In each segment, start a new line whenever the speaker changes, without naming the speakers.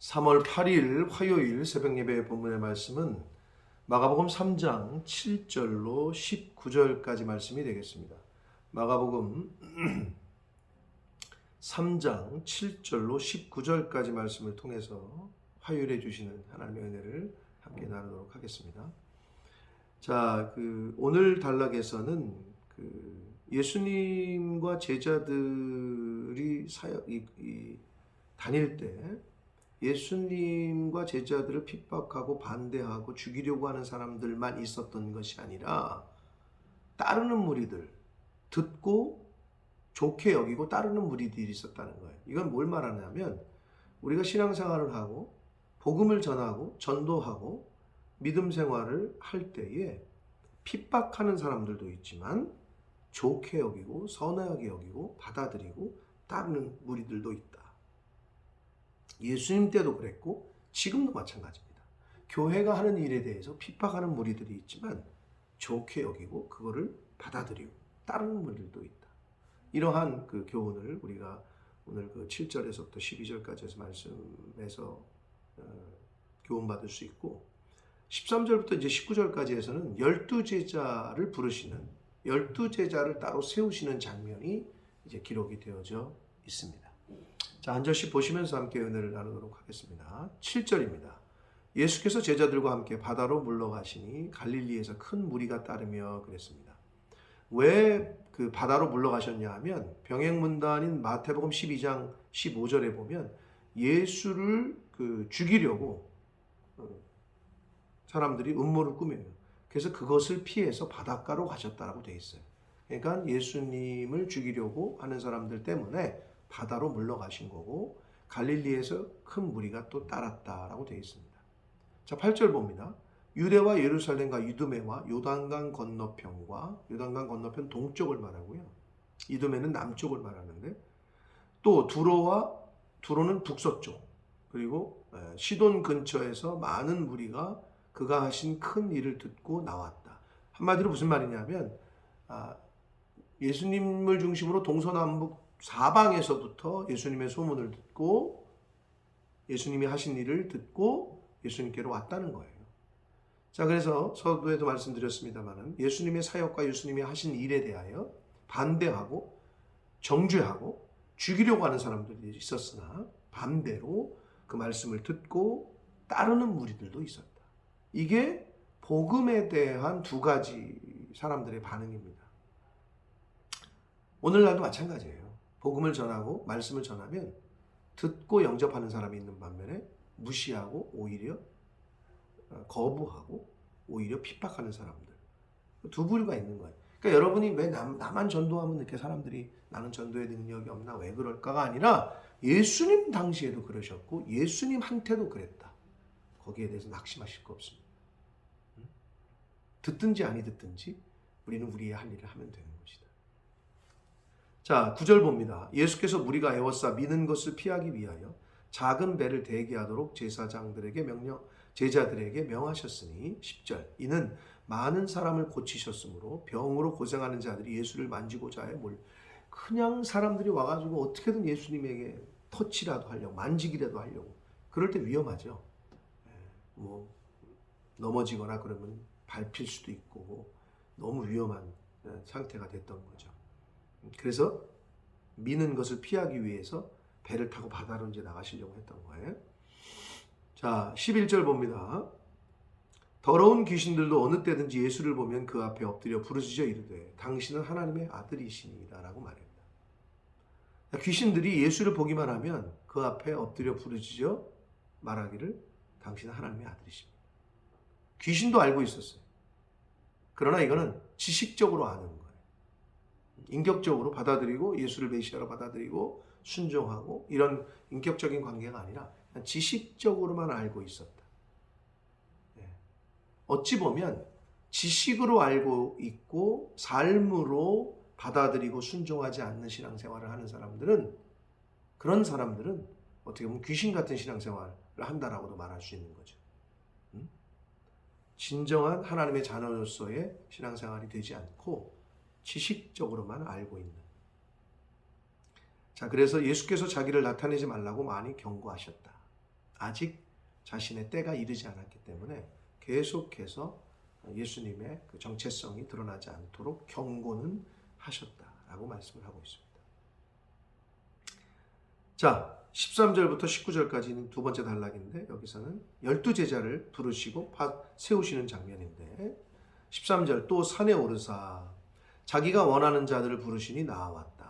3월 8일 화요일 새벽 예배 본문의 말씀은 마가복음 3장 7절로 19절까지 말씀이 되겠습니다. 마가복음 3장 7절로 19절까지 말씀을 통해서 화요일에 주시는 하나님의 은혜를 함께 나누도록 하겠습니다. 자, 오늘 단락에서는 예수님과 제자들이 다닐 때 예수님과 제자들을 핍박하고 반대하고 죽이려고 하는 사람들만 있었던 것이 아니라 따르는 무리들, 듣고 좋게 여기고 따르는 무리들이 있었다는 거예요. 이건 뭘 말하냐면 우리가 신앙생활을 하고 복음을 전하고 전도하고 믿음 생활을 할 때에 핍박하는 사람들도 있지만 좋게 여기고 선하게 여기고 받아들이고 따르는 무리들도 있다. 예수님 때도 그랬고 지금도 마찬가지입니다. 교회가 하는 일에 대해서 핍박하는 무리들이 있지만 좋게 여기고 그거를 받아들이고 따르는 무리들도 있다. 이러한 교훈을 우리가 오늘 7절에서부터 12절까지 말씀에서 교훈받을 수 있고 13절부터 이제 19절까지 해서는 12제자를 부르시는 12제자를 따로 세우시는 장면이 이제 기록이 되어져 있습니다. 자, 한 절씩 보시면서 함께 은혜를 나누도록 하겠습니다. 7절입니다. 예수께서 제자들과 함께 바다로 물러가시니 갈릴리에서 큰 무리가 따르며 그랬습니다. 왜 바다로 물러가셨냐 하면 병행문단인 마태복음 12장 15절에 보면 예수를 죽이려고 사람들이 음모를 꾸며요. 그래서 그것을 피해서 바닷가로 가셨다라고 되어 있어요. 그러니까 예수님을 죽이려고 하는 사람들 때문에 바다로 물러가신 거고 갈릴리에서 큰 무리가 또 따랐다라고 되어 있습니다. 자, 8절 봅니다. 유대와 예루살렘과 이두메와 요단강 건너편과 요단강 건너편 동쪽을 말하고요. 이두메는 남쪽을 말하는데 또 두로는 북서쪽 그리고 시돈 근처에서 많은 무리가 그가 하신 큰 일을 듣고 나왔다. 한마디로 무슨 말이냐면 예수님을 중심으로 동서남북 사방에서부터 예수님의 소문을 듣고 예수님이 하신 일을 듣고 예수님께로 왔다는 거예요. 자, 그래서 서두에도 말씀드렸습니다만 예수님의 사역과 예수님이 하신 일에 대하여 반대하고 정죄하고 죽이려고 하는 사람들이 있었으나 반대로 그 말씀을 듣고 따르는 무리들도 있었다. 이게 복음에 대한 두 가지 사람들의 반응입니다. 오늘날도 마찬가지예요. 복음을 전하고 말씀을 전하면 듣고 영접하는 사람이 있는 반면에 무시하고 오히려 거부하고 오히려 핍박하는 사람들. 두 부류가 있는 거예요. 그러니까 여러분이 왜 나만 전도하면 이렇게 사람들이 나는 전도의 능력이 없나 왜 그럴까가 아니라 예수님 당시에도 그러셨고 예수님한테도 그랬다. 거기에 대해서 낙심하실 거 없습니다. 듣든지 아니 듣든지 우리는 우리의 할 일을 하면 되는 것이다. 자, 9절 봅니다. 예수께서 무리가 애워싸 미는 것을 피하기 위하여 작은 배를 대기하도록 제자들에게 명하셨으니 10절 이는 많은 사람을 고치셨으므로 병으로 고생하는 자들이 예수를 만지고자 해 그냥 사람들이 와가지고 어떻게든 예수님에게 터치라도 하려고 만지기라도 하려고 그럴 때 위험하죠. 넘어지거나 그러면 밟힐 수도 있고 너무 위험한 상태가 됐던 거죠. 그래서 미는 것을 피하기 위해서 배를 타고 바다로 이제 나가시려고 했던 거예요. 자, 11절 봅니다. 더러운 귀신들도 어느 때든지 예수를 보면 그 앞에 엎드려 부르짖어 이르되 당신은 하나님의 아들이시니이다 라고 말합니다. 귀신들이 예수를 보기만 하면 그 앞에 엎드려 부르짖어 말하기를 당신은 하나님의 아들이십니다. 귀신도 알고 있었어요. 그러나 이거는 지식적으로 아는 거예요. 인격적으로 받아들이고 예수를 메시아로 받아들이고 순종하고 이런 인격적인 관계가 아니라 그냥 지식적으로만 알고 있었다. 어찌 보면 지식으로 알고 있고 삶으로 받아들이고 순종하지 않는 신앙생활을 하는 사람들은 그런 사람들은 어떻게 보면 귀신 같은 신앙생활을 한다라고도 말할 수 있는 거죠. 진정한 하나님의 자녀로서의 신앙생활이 되지 않고 지식적으로만 알고 있는. 자, 그래서 예수께서 자기를 나타내지 말라고 많이 경고하셨다. 아직 자신의 때가 이르지 않았기 때문에 계속해서 예수님의 그 정체성이 드러나지 않도록 경고는 하셨다라고 말씀을 하고 있습니다. 자, 13절부터 19절까지는 두 번째 단락인데 여기서는 12제자를 부르시고 세우시는 장면인데 13절 또 산에 오르사 자기가 원하는 자들을 부르시니 나아왔다.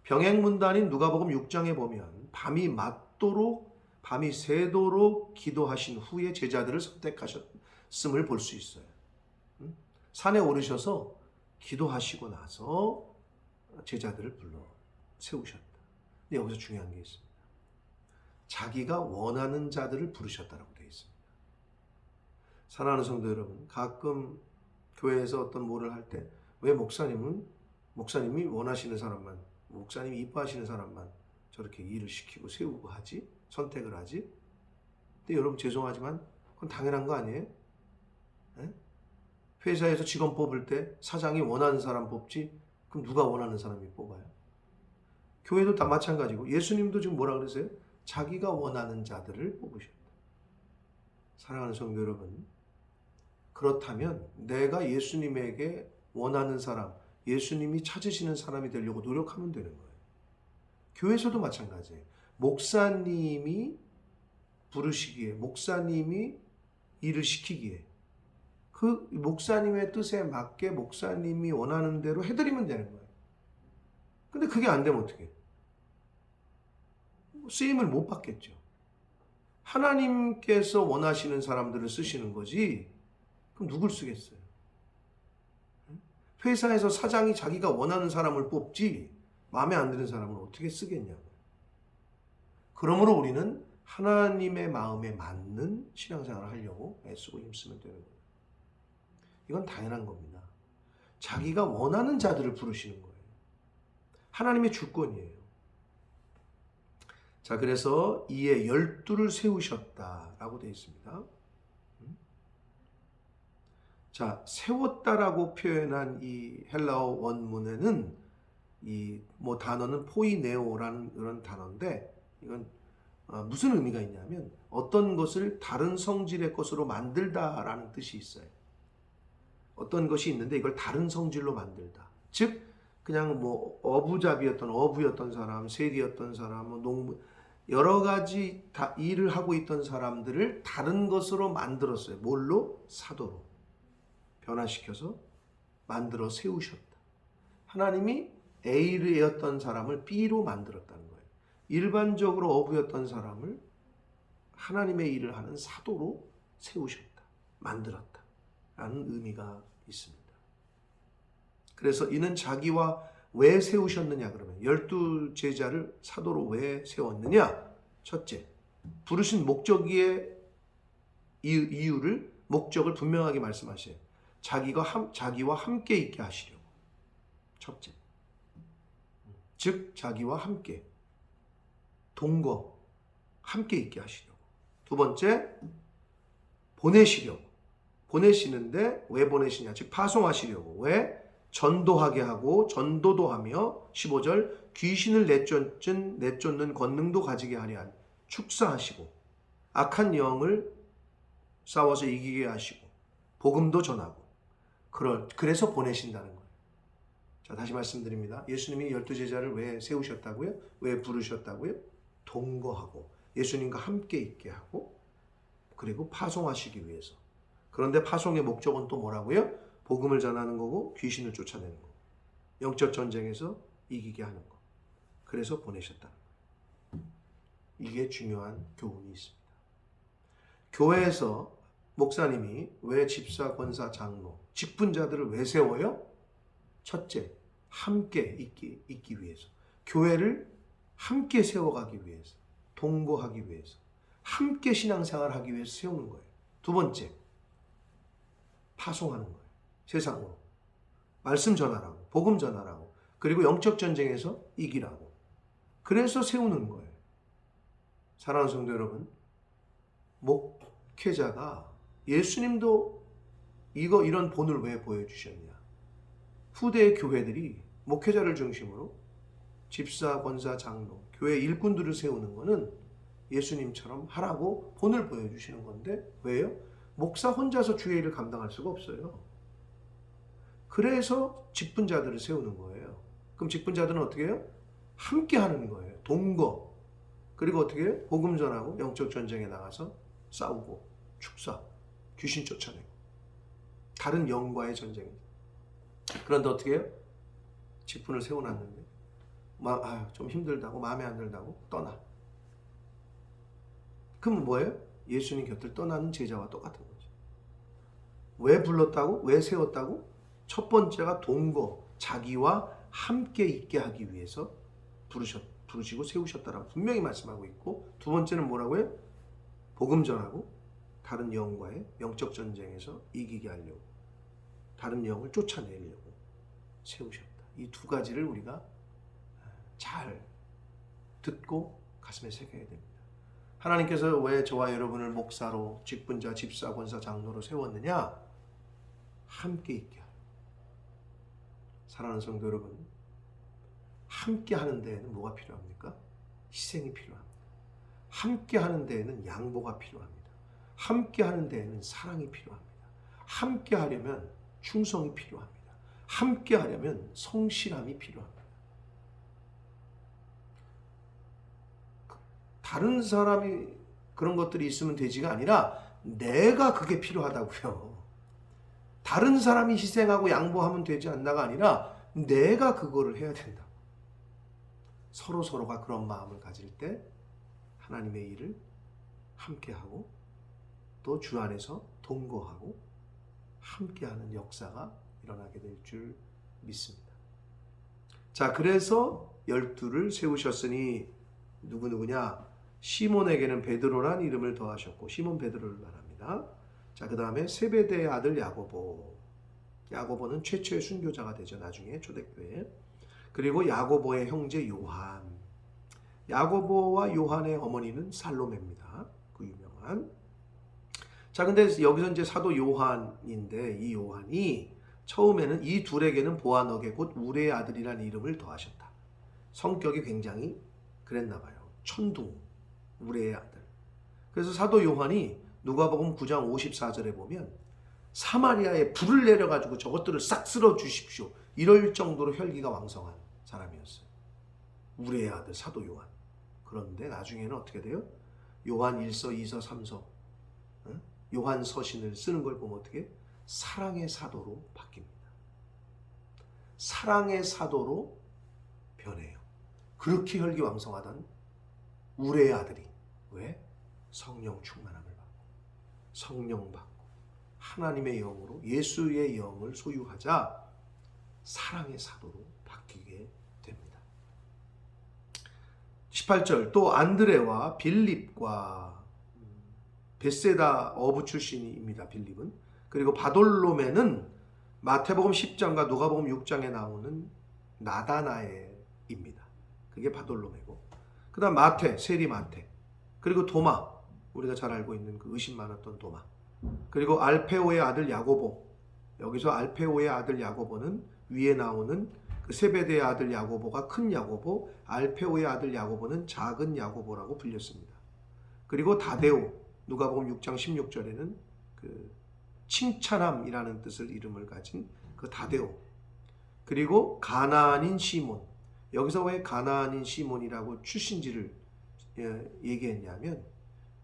병행문단인 누가복음 6장에 보면 밤이 새도록 기도하신 후에 제자들을 선택하셨음을 볼 수 있어요. 산에 오르셔서 기도하시고 나서 제자들을 불러 세우셨다. 근데 여기서 중요한 게 있습니다. 자기가 원하는 자들을 부르셨다라고 되어 있습니다. 사랑하는 성도 여러분, 가끔 교회에서 어떤 뭐를 할 때 왜 목사님이 원하시는 사람만, 목사님이 이뻐하시는 사람만 저렇게 일을 시키고 세우고 하지? 선택을 하지? 근데 여러분 죄송하지만 그건 당연한 거 아니에요? 네? 회사에서 직원 뽑을 때 사장이 원하는 사람 뽑지? 그럼 누가 원하는 사람이 뽑아요? 교회도 다 마찬가지고 예수님도 지금 뭐라 그러세요? 자기가 원하는 자들을 뽑으셨다. 사랑하는 성도 여러분, 그렇다면 내가 예수님에게 원하는 사람, 예수님이 찾으시는 사람이 되려고 노력하면 되는 거예요. 교회에서도 마찬가지예요. 목사님이 부르시기에, 목사님이 일을 시키기에 그 목사님의 뜻에 맞게 목사님이 원하는 대로 해드리면 되는 거예요. 근데 그게 안 되면 어떻게 해요? 쓰임을 못 받겠죠. 하나님께서 원하시는 사람들을 쓰시는 거지 그럼 누굴 쓰겠어요? 회사에서 사장이 자기가 원하는 사람을 뽑지 마음에 안 드는 사람은 어떻게 쓰겠냐고요. 그러므로 우리는 하나님의 마음에 맞는 신앙생활을 하려고 애쓰고 힘쓰면 되는 거예요. 이건 당연한 겁니다. 자기가 원하는 자들을 부르시는 거예요. 하나님의 주권이에요. 자, 그래서 이에 12를 세우셨다라고 되어 있습니다. 자, 세웠다라고 표현한 이 헬라어 원문에는 이 단어는 포이네오라는 그런 단어인데 이건 무슨 의미가 있냐면 어떤 것을 다른 성질의 것으로 만들다라는 뜻이 있어요. 어떤 것이 있는데 이걸 다른 성질로 만들다. 즉 그냥 어부였던 사람, 세리였던 사람, 농부 여러 가지 다 일을 하고 있던 사람들을 다른 것으로 만들었어요. 뭘로? 사도로 변화시켜서 만들어 세우셨다. 하나님이 A였던 사람을 B로 만들었다는 거예요. 일반적으로 어부였던 사람을 하나님의 일을 하는 사도로 세우셨다. 만들었다. 라는 의미가 있습니다. 그래서 이는 자기와 왜 세우셨느냐 그러면 12제자를 사도로 왜 세웠느냐? 첫째, 부르신 목적의 이유를 목적을 분명하게 말씀하셔요. 자기와 함께 있게 하시려고. 첫째. 즉 자기와 함께 동거 함께 있게 하시려고. 두 번째, 보내시려고. 보내시는데 왜 보내시냐? 즉 파송하시려고. 왜? 전도하게 하고 전도도 하며 15절 귀신을 내쫓는 권능도 가지게 하려 축사하시고 악한 영을 싸워서 이기게 하시고 복음도 전하고 그래서 보내신다는 거예요. 자, 다시 말씀드립니다. 예수님이 12제자를 왜 세우셨다고요? 왜 부르셨다고요? 동거하고 예수님과 함께 있게 하고 그리고 파송하시기 위해서. 그런데 파송의 목적은 또 뭐라고요? 복음을 전하는 거고 귀신을 쫓아내는 거고 영적 전쟁에서 이기게 하는 거. 그래서 보내셨다는 거예요. 이게 중요한 교훈이 있습니다. 교회에서 목사님이 왜 집사, 권사, 장로, 직분자들을 왜 세워요? 첫째, 함께 있기 위해서. 교회를 함께 세워가기 위해서. 동거하기 위해서. 함께 신앙생활하기 위해서 세우는 거예요. 두 번째, 파송하는 거예요. 세상으로. 말씀 전하라고. 복음 전하라고. 그리고 영적 전쟁에서 이기라고. 그래서 세우는 거예요. 사랑하는 성도 여러분, 목회자가 예수님도 이런 본을 왜 보여주셨냐? 후대의 교회들이 목회자를 중심으로 집사, 권사, 장로, 교회 일꾼들을 세우는 것은 예수님처럼 하라고 본을 보여주시는 건데 왜요? 목사 혼자서 주의 일을 감당할 수가 없어요. 그래서 직분자들을 세우는 거예요. 그럼 직분자들은 어떻게 해요? 함께 하는 거예요. 동거. 그리고 어떻게 해요? 복음 전하고 영적 전쟁에 나가서 싸우고 축사, 귀신 쫓아내고 다른 영과의 전쟁입니다. 그런데 어떻게 해요? 직분을 세워놨는데 좀 힘들다고 마음에 안 들다고 떠나. 그럼 뭐예요? 예수님 곁을 떠나는 제자와 똑같은 거죠. 왜 불렀다고? 왜 세웠다고? 첫 번째가 동거, 자기와 함께 있게 하기 위해서 부르시고 세우셨다라고 분명히 말씀하고 있고, 두 번째는 뭐라고요? 복음 전하고 다른 영과의 영적 전쟁에서 이기게 하려고, 다른 영을 쫓아내려고 세우셨다. 이 두 가지를 우리가 잘 듣고 가슴에 새겨야 됩니다. 하나님께서 왜 저와 여러분을 목사로, 직분자, 집사, 권사, 장로로 세웠느냐? 함께 있게 하려. 사랑하는 성도 여러분, 함께 하는 데에는 뭐가 필요합니까? 희생이 필요합니다. 함께 하는 데에는 양보가 필요합니다. 함께 하는 데에는 사랑이 필요합니다. 함께 하려면 충성이 필요합니다. 함께 하려면 성실함이 필요합니다. 다른 사람이 그런 것들이 있으면 되지가 아니라 내가 그게 필요하다고요. 다른 사람이 희생하고 양보하면 되지 않나가 아니라 내가 그거를 해야 된다. 서로가 그런 마음을 가질 때 하나님의 일을 함께하고 또 주 안에서 동거하고 함께하는 역사가 일어나게 될 줄 믿습니다. 자, 그래서 12를 세우셨으니 누구냐? 시몬에게는 베드로란 이름을 더하셨고, 시몬 베드로를 말합니다. 자, 그 다음에 세베대의 아들 야고보. 야고보는 최초의 순교자가 되죠. 나중에 초대교회. 그리고 야고보의 형제 요한. 야고보와 요한의 어머니는 살로메입니다. 그 유명한. 자, 근데 여기서 이제 사도 요한인데, 이 요한이 처음에는 이 둘에게는 보아너게 곧 우레의 아들이라는 이름을 더하셨다. 성격이 굉장히 그랬나 봐요. 천둥, 우레의 아들. 그래서 사도 요한이 누가복음 9장 54절에 보면 사마리아에 불을 내려가지고 저것들을 싹 쓸어 주십시오. 이럴 정도로 혈기가 왕성한 사람이었어요. 우레의 아들 사도 요한. 그런데 나중에는 어떻게 돼요? 요한 1서, 2서, 3서, 요한 서신을 쓰는 걸 보면 어떻게? 사랑의 사도로 바뀝니다. 사랑의 사도로 변해요. 그렇게 혈기왕성하던 우레의 아들이 왜? 성령 충만함을 받고 성령 받고 하나님의 영으로 예수의 영을 소유하자 사랑의 사도로 바뀌게 됩니다. 18절 또 안드레와 빌립과 베세다 어부 출신입니다. 빌립은. 그리고 바돌로메는 마태복음 10장과 누가복음 6장에 나오는 나다나엘입니다. 그게 바돌로메고, 그 다음 마태, 세리 마태, 그리고 도마, 우리가 잘 알고 있는 그 의심 많았던 도마, 그리고 알페오의 아들 야고보. 여기서 알페오의 아들 야고보는 위에 나오는 그 세베대의 아들 야고보가 큰 야고보, 알페오의 아들 야고보는 작은 야고보라고 불렸습니다. 그리고 다데오, 누가복음 6장 16절에는 그 칭찬함이라는 뜻을 이름을 가진 그 다데오. 그리고 가나안인 시몬. 여기서 왜 가나안인 시몬이라고 출신지를 얘기했냐면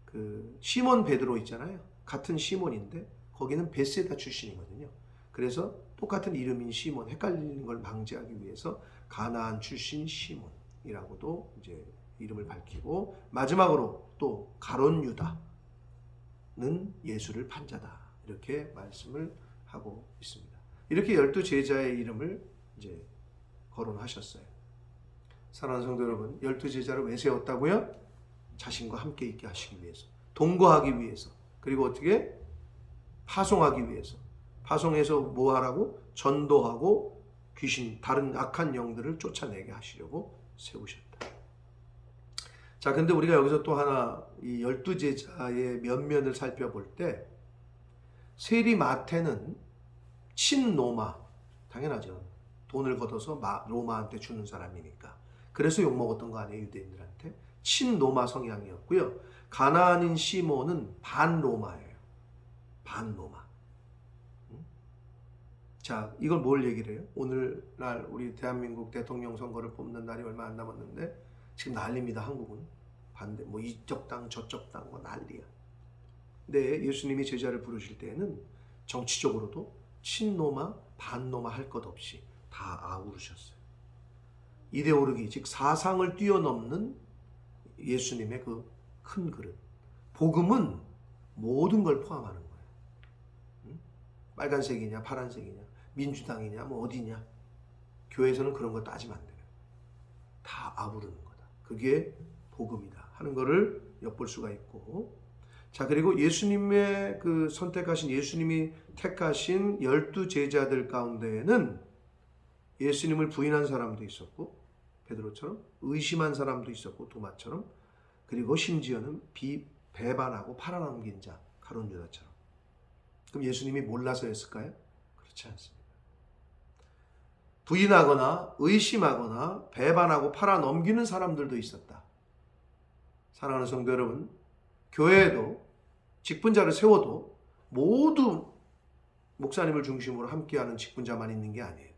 그 시몬 베드로 있잖아요. 같은 시몬인데 거기는 베세다 출신이거든요. 그래서 똑같은 이름인 시몬, 헷갈리는 걸 방지하기 위해서 가나안 출신 시몬이라고도 이제 이름을 밝히고, 마지막으로 또 가론 유다는 예수를 판자다. 이렇게 말씀을 하고 있습니다. 이렇게 12제자의 이름을 이제 거론하셨어요. 사랑하는 성도 여러분, 12제자를 왜 세웠다고요? 자신과 함께 있게 하시기 위해서, 동거하기 위해서, 그리고 어떻게? 파송하기 위해서. 파송해서 뭐 하라고? 전도하고 귀신, 다른 악한 영들을 쫓아내게 하시려고 세우셨다. 자, 근데 우리가 여기서 또 하나 이 12제자의 면면을 살펴볼 때, 세리 마태는 친로마, 당연하죠. 돈을 걷어서 로마한테 주는 사람이니까. 그래서 욕먹었던 거 아니에요, 유대인들한테. 친로마 성향이었고요. 가나안인 시몬은 반로마예요. 반로마. 자, 이걸 뭘 얘기를 해요? 오늘날 우리 대한민국 대통령 선거를 뽑는 날이 얼마 안 남았는데 지금 난립니다. 한국은 반대 뭐 이쪽 당 저쪽 당 뭐 난리야. 근데 예수님이 제자를 부르실 때에는 정치적으로도 친노마 반노마 할 것 없이 다 아우르셨어요. 이데올로기 즉 사상을 뛰어넘는 예수님의 그 큰 그릇. 복음은 모든 걸 포함하는 거예요. 응? 빨간색이냐 파란색이냐 민주당이냐 뭐 어디냐. 교회에서는 그런 거 따지면 안 돼요. 다 아우르는 거다. 그게 복음이다 하는 거를 엿볼 수가 있고, 자, 그리고 예수님의 그 선택하신, 예수님이 택하신 12 제자들 가운데에는 예수님을 부인한 사람도 있었고, 베드로처럼 의심한 사람도 있었고, 도마처럼, 그리고 심지어는 배반하고 팔아넘긴 자, 가룟 유다처럼. 그럼 예수님이 몰라서였을까요? 그렇지 않습니다. 부인하거나 의심하거나 배반하고 팔아넘기는 사람들도 있었다. 사랑하는 성도 여러분, 교회에도 직분자를 세워도 모두 목사님을 중심으로 함께하는 직분자만 있는 게 아니에요.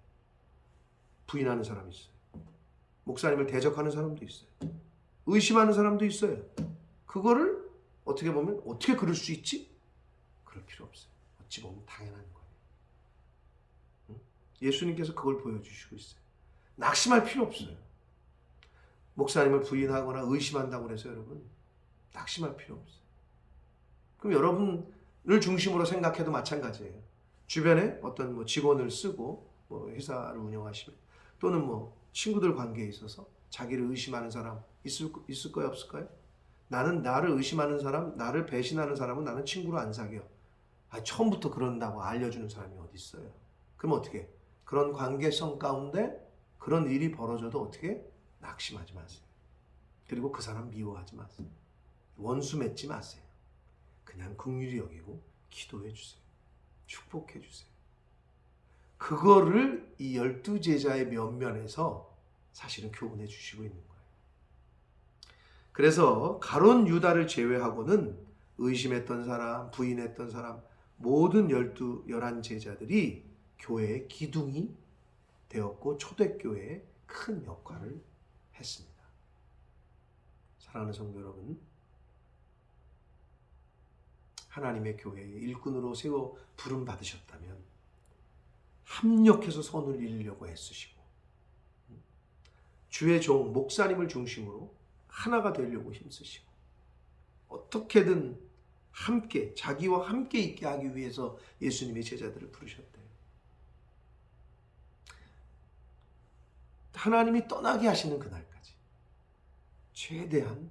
부인하는 사람이 있어요. 목사님을 대적하는 사람도 있어요. 의심하는 사람도 있어요. 그거를 어떻게 보면 어떻게 그럴 수 있지? 그럴 필요 없어요. 어찌 보면 당연한 거예요. 예수님께서 그걸 보여주시고 있어요. 낙심할 필요 없어요. 목사님을 부인하거나 의심한다고 해서 여러분 낙심할 필요 없어요. 그럼 여러분을 중심으로 생각해도 마찬가지예요. 주변에 어떤 뭐 직원을 쓰고 뭐 회사를 운영하시면, 또는 뭐 친구들 관계에 있어서 자기를 의심하는 사람 있을까요, 없을까요? 나는 나를 의심하는 사람, 나를 배신하는 사람은 나는 친구로 안 사겨. 처음부터 그런다고 알려주는 사람이 어디 있어요? 그럼 어떻게? 그런 관계성 가운데 그런 일이 벌어져도 어떻게? 낙심하지 마세요. 그리고 그 사람 미워하지 마세요. 원수 맺지 마세요. 그냥 긍휼히 여기고 기도해 주세요. 축복해 주세요. 그거를 이 12 제자의 면면에서 사실은 교훈해 주시고 있는 거예요. 그래서 가룟 유다를 제외하고는 의심했던 사람, 부인했던 사람, 모든 11 제자들이 교회의 기둥이 되었고 초대교회의 큰 역할을 했습니다. 사랑하는 성도 여러분, 하나님의 교회의 일꾼으로 세워 부름 받으셨다면 합력해서 선을 이루려고 애쓰시고, 주의 종 목사님을 중심으로 하나가 되려고 힘쓰시고, 어떻게든 함께 자기와 함께 있게 하기 위해서 예수님의 제자들을 부르셨대요. 하나님이 떠나게 하시는 그날까지 최대한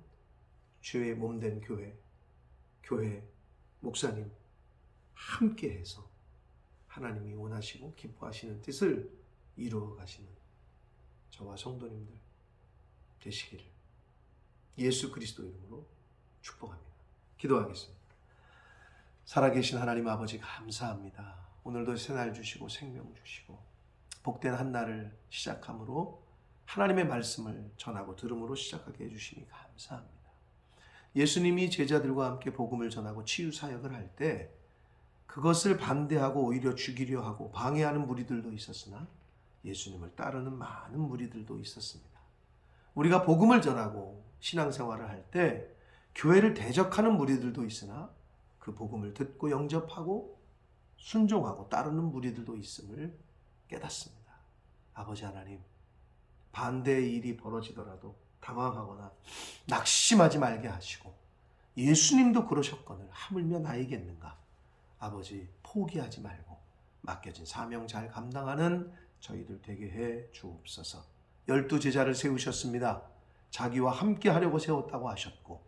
주의 몸된 교회 목사님 함께해서 하나님이 원하시고 기뻐하시는 뜻을 이루어 가시는 저와 성도님들 되시기를 예수 그리스도 이름으로 축복합니다. 기도하겠습니다. 살아계신 하나님 아버지 감사합니다. 오늘도 새날 주시고 생명 주시고 복된 한 날을 시작함으로 하나님의 말씀을 전하고 들음으로 시작하게 해주시니 감사합니다. 예수님이 제자들과 함께 복음을 전하고 치유 사역을 할 때 그것을 반대하고 오히려 죽이려 하고 방해하는 무리들도 있었으나 예수님을 따르는 많은 무리들도 있었습니다. 우리가 복음을 전하고 신앙생활을 할 때 교회를 대적하는 무리들도 있으나 그 복음을 듣고 영접하고 순종하고 따르는 무리들도 있음을 깨닫습니다. 아버지 하나님, 반대의 일이 벌어지더라도 당황하거나 낙심하지 말게 하시고, 예수님도 그러셨거늘 하물며 나이겠는가. 아버지 포기하지 말고 맡겨진 사명 잘 감당하는 저희들 되게 해 주옵소서. 12 제자를 세우셨습니다. 자기와 함께 하려고 세웠다고 하셨고,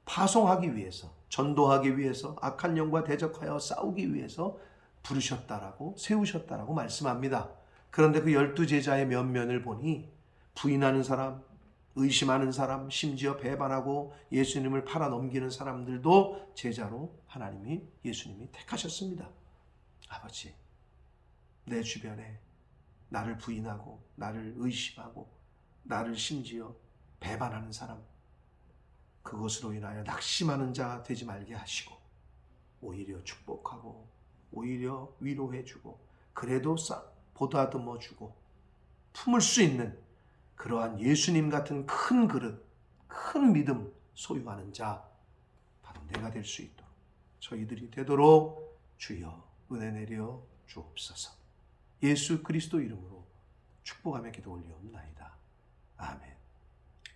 파송하기 위해서, 전도하기 위해서, 악한 영과 대적하여 싸우기 위해서 부르셨다라고, 세우셨다라고 말씀합니다. 그런데 그 12 제자의 면면을 보니 부인하는 사람, 의심하는 사람, 심지어 배반하고 예수님을 팔아넘기는 사람들도 제자로 예수님이 택하셨습니다. 아버지, 내 주변에 나를 부인하고 나를 의심하고 나를 심지어 배반하는 사람, 그것으로 인하여 낙심하는 자 되지 말게 하시고 오히려 축복하고 오히려 위로해주고 그래도 보다듬어주고 품을 수 있는 그러한 예수님 같은 큰 그릇, 큰 믿음 소유하는 자 바로 내가 될 수 있도록 저희들이 되도록 주여 은혜 내려 주옵소서. 예수 그리스도 이름으로 축복하며 기도 올리옵나이다. 아멘.